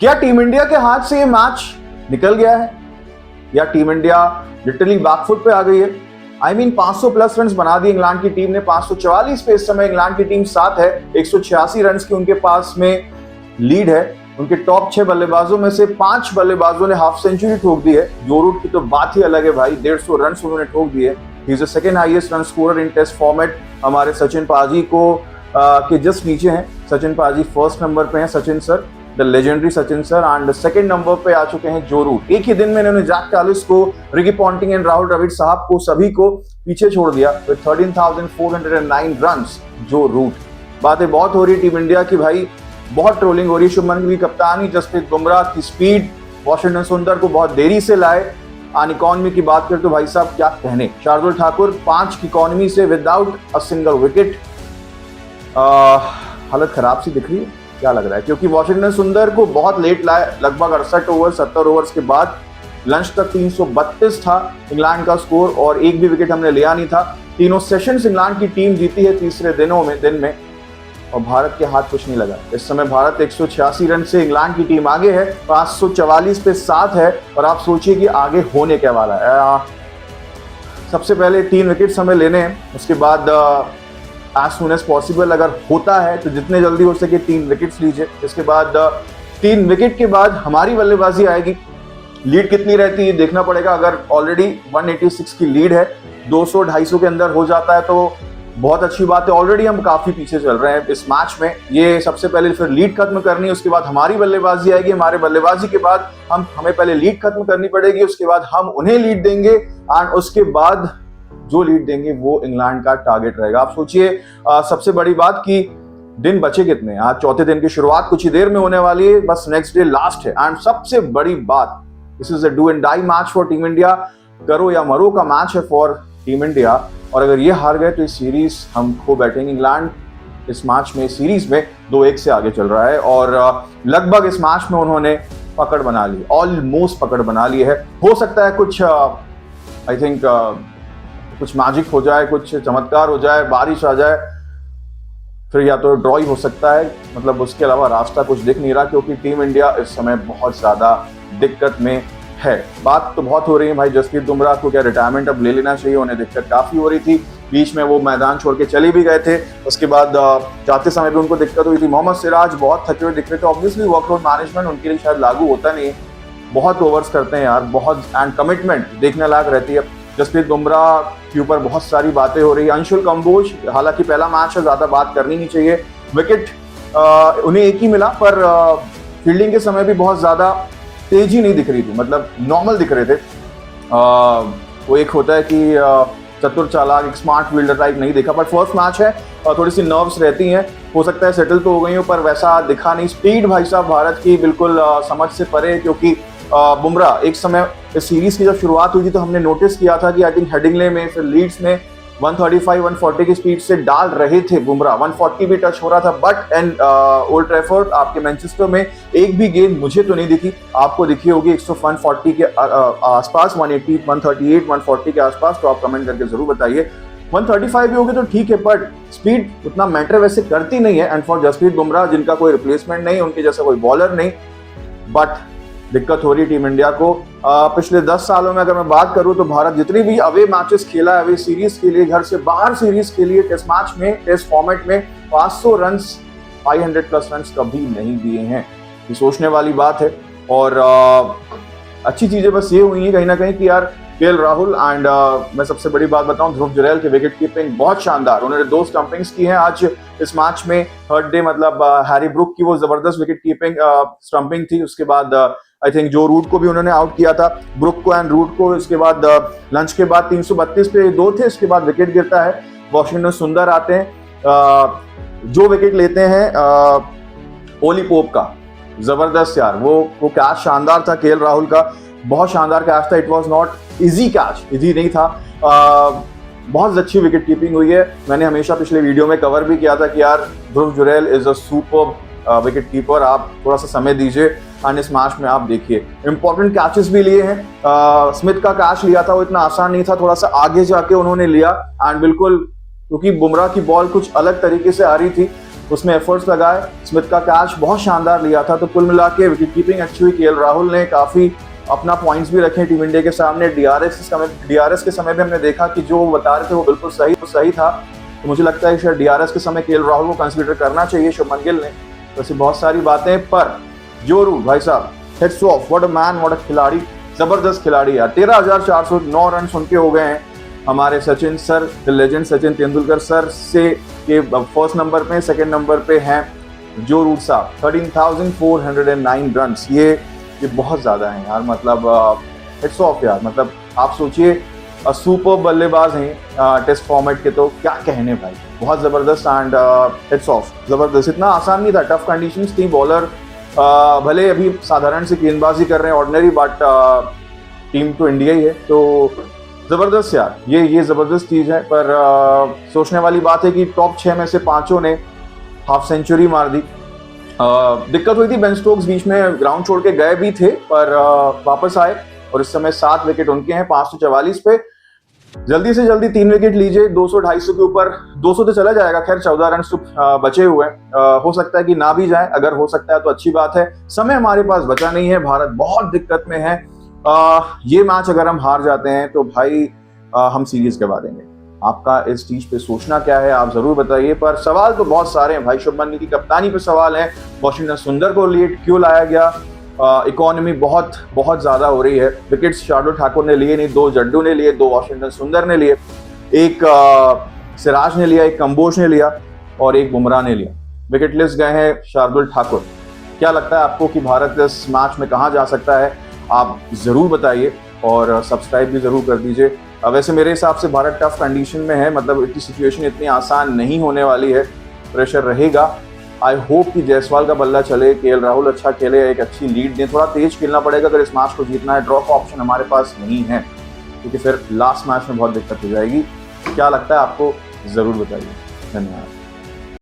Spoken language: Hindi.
क्या टीम इंडिया के हाथ से ये मैच निकल गया है या टीम इंडिया लिटरली बैकफुट पे आ गई है? आई मीन 500 प्लस रन बना दिए इंग्लैंड की टीम ने। 544 पे इस समय इंग्लैंड की टीम साथ है। 186 रन की उनके पास में लीड है। उनके टॉप 6 बल्लेबाजों में से 5 बल्लेबाजों ने हाफ सेंचुरी ठोक दी है। जो रूट की तो बात ही अलग है भाई, 150 रन उन्होंने ठोक दिए। He is the second highest run scorer in test format. हमारे सचिन पाजी को के जस्ट नीचे हैं। सचिन पाजी फर्स्ट नंबर पे हैं, Sachin sir, the legendary Sachin sir, and second number पे आ चुके हैं जो रूट। एक ही दिन में इन्होंने जैक कैलिस को, Ricky Ponting and Rahul Dravid साहब को, सभी को पीछे छोड़ दिया विद 13,409 रन्स जो रूट। बातें बहुत हो रही है टीम इंडिया की भाई, बहुत ट्रोलिंग हो रही है। शुभमन गिल कप्तानी, जसप्रीत बुमराह की स्पीड, वाशिंगटन सुंदर को बहुत देरी से लाए। ऑन इकॉनमी की बात करें तो भाई साहब क्या कहने, शार्दुल ठाकुर 5 की इकॉनमी से विदाउट अ सिंगल विकेट। हालत खराब सी दिख रही है, क्या लग रहा है? क्योंकि वाशिंगटन सुंदर को बहुत लेट लाए, लगभग 68 ओवर 70 ओवर्स के बाद। लंच तक 332 था इंग्लैंड का स्कोर और एक भी विकेट हमने लिया नहीं था। तीनों सेशंस इंग्लैंड की टीम जीती है तीसरे दिन में और भारत के हाथ कुछ नहीं लगा। इस समय भारत 186 रन से इंग्लैंड की टीम आगे है, 544 पे 7 है। और आप सोचिए कि आगे होने क्या वाला है। सबसे पहले 3 विकेट्स हमें लेने हैं, उसके बाद एज सुन एज पॉसिबल अगर होता है तो जितने जल्दी हो सके 3 विकेट्स लीजिए। इसके बाद 3 विकेट के बाद हमारी बल्लेबाजी आएगी। लीड कितनी रहती है देखना पड़ेगा। अगर ऑलरेडी 186 की लीड है, 200-250 के अंदर हो जाता है तो बहुत अच्छी बात है। ऑलरेडी हम काफी पीछे चल रहे हैं इस मैच में। ये सबसे पहले फिर लीड खत्म करनी है, उसके बाद हमारी बल्लेबाजी आएगी। हमारे बल्लेबाजी के बाद हमें पहले लीड खत्म करनी पड़ेगी, उसके बाद हम उन्हें लीड देंगे एंड उसके बाद जो लीड देंगे वो इंग्लैंड का टारगेट रहेगा। आप सोचिए सबसे बड़ी बात कि दिन बचे कितने। आज चौथे दिन की शुरुआत कुछ ही देर में होने वाली है, बस नेक्स्ट डे लास्ट है। एंड सबसे बड़ी बात, this is a do and die match for team India. करो या मरो का मैच है फॉर टीम इंडिया। और अगर ये हार गए तो इस सीरीज हम खो बैठेंगे। इंग्लैंड इस मैच में, सीरीज में 2-1 से आगे चल रहा है और लगभग इस मैच में उन्होंने पकड़ बना ली, ऑलमोस्ट पकड़ बना ली है। हो सकता है कुछ आई थिंक कुछ मैजिक हो जाए, कुछ चमत्कार हो जाए, बारिश आ जाए, फिर या तो ड्रॉ ही हो सकता है। मतलब उसके अलावा रास्ता कुछ दिख नहीं रहा, क्योंकि टीम इंडिया इस समय बहुत ज्यादा दिक्कत में है। बात तो बहुत हो रही है भाई, जसप्रीत बुमराह को क्या रिटायरमेंट अब ले लेना चाहिए? उन्हें दिक्कत काफी हो रही थी, बीच में वो मैदान छोड़ के चले भी गए थे। उसके बाद जाते समय भी उनको दिक्कत हुई थी। मोहम्मद सिराज बहुत थके हुए दिख रहे थे। ऑब्वियसली वर्कलोड मैनेजमेंट उनके लिए शायद लागू होता नहीं है, बहुत ओवर्स करते हैं यार, बहुत, एंड कमिटमेंट देखने लायक रहती है। जसप्रीत बुमराह के ऊपर बहुत सारी बातें हो रही है। अंशुल कंबोज, हालांकि पहला मैच है, ज्यादा बात करनी नहीं चाहिए। विकेट उन्हें एक ही मिला, पर फील्डिंग के समय भी बहुत ज्यादा तेजी नहीं दिख रही थी, मतलब नॉर्मल दिख रहे थे। वो एक होता है कि चतुर चालाक, एक स्मार्ट फील्डर टाइप नहीं देखा। पर फर्स्ट मैच है और थोड़ी सी नर्व्स रहती हैं, हो सकता है सेटल तो हो गई हो, पर वैसा दिखा नहीं। स्पीड भाई साहब भारत की बिल्कुल समझ से परे, क्योंकि बुमराह एक समय इस सीरीज की जब शुरुआत हुई थी तो हमने नोटिस किया था कि आई थिंक हेडिंगले में, फिर लीड्स में 135-140 की स्पीड से डाल रहे थे बुमराह। 140 भी टच हो रहा था, बट एंड ओल्ड ट्रैफोर्ड आपके मैनचेस्टर में एक भी गेंद मुझे तो नहीं दिखी, आपको दिखी होगी 140 के आसपास, 180, 138, 140 के आसपास, तो आप कमेंट करके जरूर बताइए। 135 भी होगी तो ठीक है, बट स्पीड उतना मैटर वैसे करती नहीं है। एंड फॉर जसप्रीत बुमराह, जिनका कोई रिप्लेसमेंट नहीं, उनके जैसा कोई बॉलर नहीं, बट दिक्कत हो रही टीम इंडिया को। पिछले 10 सालों में अगर मैं बात करूं तो भारत जितनी भी अवे मैचेस खेला है, अवे सीरीज के लिए, घर से बाहर सीरीज के लिए, टेस्ट मैच में, टेस्ट फॉर्मेट में 500 रन, 500 प्लस रन कभी नहीं दिए हैं। ये सोचने वाली बात है। और अच्छी चीजें बस ये हुई है कहीं ना कहीं कि यार केएल राहुल एंड मैं सबसे बड़ी बात बताऊं, ध्रुव जुरैल की विकेट कीपिंग बहुत शानदार। उन्होंने 2 स्टंपिंग्स की हैं आज इस मैच में। थर्ड डे मतलब हैरी ब्रुक की वो जबरदस्त विकेट कीपिंग स्टंपिंग थी। उसके बाद आई थिंक जो रूट को भी उन्होंने आउट किया था, ब्रुक को एंड रूट को। इसके बाद लंच के बाद 332 पे 2 थे, इसके बाद विकेट गिरता है। वाशिंगटन सुंदर आते हैं, जो विकेट लेते हैं ओली पोप का, जबरदस्त यार, वो कैच शानदार था केएल राहुल का, बहुत शानदार कैच था। It was not easy catch, easy नहीं था। बहुत अच्छी विकेट कीपिंग हुई है। मैंने हमेशा पिछले वीडियो में कवर भी किया था कि यार Dhruv Jurel is a super wicket keeper, आप थोड़ा सा समय दीजिए एंड इस मैच में आप देखिए इंपॉर्टेंट कैचेस भी लिए हैं। स्मिथ का कैच लिया था, वो इतना आसान नहीं था, थोड़ा सा आगे जाके उन्होंने लिया एंड बिल्कुल, क्योंकि बुमराह की बॉल कुछ अलग तरीके से आ रही थी उसमें एफर्ट्स लगाए। स्मिथ का कैच बहुत शानदार लिया था। तो कुल मिला के विकेट कीपिंग अच्छी हुई। केएल राहुल ने काफ़ी अपना पॉइंट्स भी रखे टीम इंडिया के सामने। डीआरएस के समय भी हमने देखा कि जो वो बता रहे थे वो बिल्कुल सही था। तो मुझे लगता है कि शायद डीआरएस के समय केएल राहुल को कंसिडर करना चाहिए शुभमन गिल ने। तो ऐसी बहुत सारी बातें, पर जो रूल भाई साहब, heads of, what a man, what a खिलाड़ी, जबरदस्त खिलाड़ी यार। 13,409 रन उनके हो गए हैं हमारे Sachin sir, the legend Sachin Tendulkar sir से के फर्स्ट नंबर पे। सेकंड नंबर पे हैं जो रूट साहब, 13,409 रन। ये बहुत ज़्यादा है यार, मतलब हेड्स ऑफ यार। मतलब आप सोचिए, सुपर बल्लेबाज हैं टेस्ट फॉर्मेट के, तो क्या कहने भाई, बहुत ज़बरदस्त। एंड हेड्स ऑफ, ज़बरदस्त। इतना आसान नहीं था, टफ कंडीशंस थी। बॉलर भले अभी साधारण से गेंदबाजी कर रहे हैं, ऑर्डिनरी, बट टीम तो इंडिया ही है। तो ज़बरदस्त यार, ये ज़बरदस्त चीज़ है। पर सोचने वाली बात है कि टॉप 6 में से 5 ने हाफ सेंचुरी मार दी। दिक्कत हुई थी, बेन स्टोक्स बीच में ग्राउंड छोड़ के गए भी थे, पर वापस आए और इस समय 7 विकेट उनके हैं 544 पे। जल्दी से जल्दी 3 विकेट लीजिए, 200-250 के ऊपर। 200 तो चला जाएगा, खैर 14 रन बचे हुए हैं। हो सकता है कि ना भी जाए, अगर हो सकता है तो अच्छी बात है। समय हमारे पास बचा नहीं है, भारत बहुत दिक्कत में है। ये मैच अगर हम हार जाते हैं तो भाई हम सीरीज करवा देंगे। आपका इस चीज पे सोचना क्या है, आप जरूर बताइए। पर सवाल तो बहुत सारे हैं भाई। शुभमन गिल की कप्तानी पे सवाल है, वॉशिंगटन सुंदर को लेट क्यों लाया गया, इकोनॉमी बहुत ज्यादा हो रही है। विकेट्स शार्दुल ठाकुर ने लिए नहीं, 2 जड्डू ने लिए, 2 वॉशिंगटन सुंदर ने लिए, एक सिराज ने लिया, एक कंबोज ने लिया और एक बुमराह ने लिया। विकेट लिस्ट गए हैं शार्दुल ठाकुर। क्या लगता है आपको कि भारत इस मैच में कहाँ जा सकता है, आप जरूर बताइए और सब्सक्राइब भी जरूर कर दीजिए। वैसे मेरे हिसाब से भारत टफ कंडीशन में है, मतलब इतनी सिचुएशन इतनी आसान नहीं होने वाली है, प्रेशर रहेगा। आई होप कि जायसवाल का बल्ला चले, केएल राहुल अच्छा खेले, एक अच्छी लीड दें। थोड़ा तेज खेलना पड़ेगा अगर इस मैच को जीतना है। ड्रॉ का ऑप्शन हमारे पास नहीं है, क्योंकि फिर लास्ट मैच में बहुत दिक्कत हो जाएगी। क्या लगता है आपको, जरूर बताइए। धन्यवाद।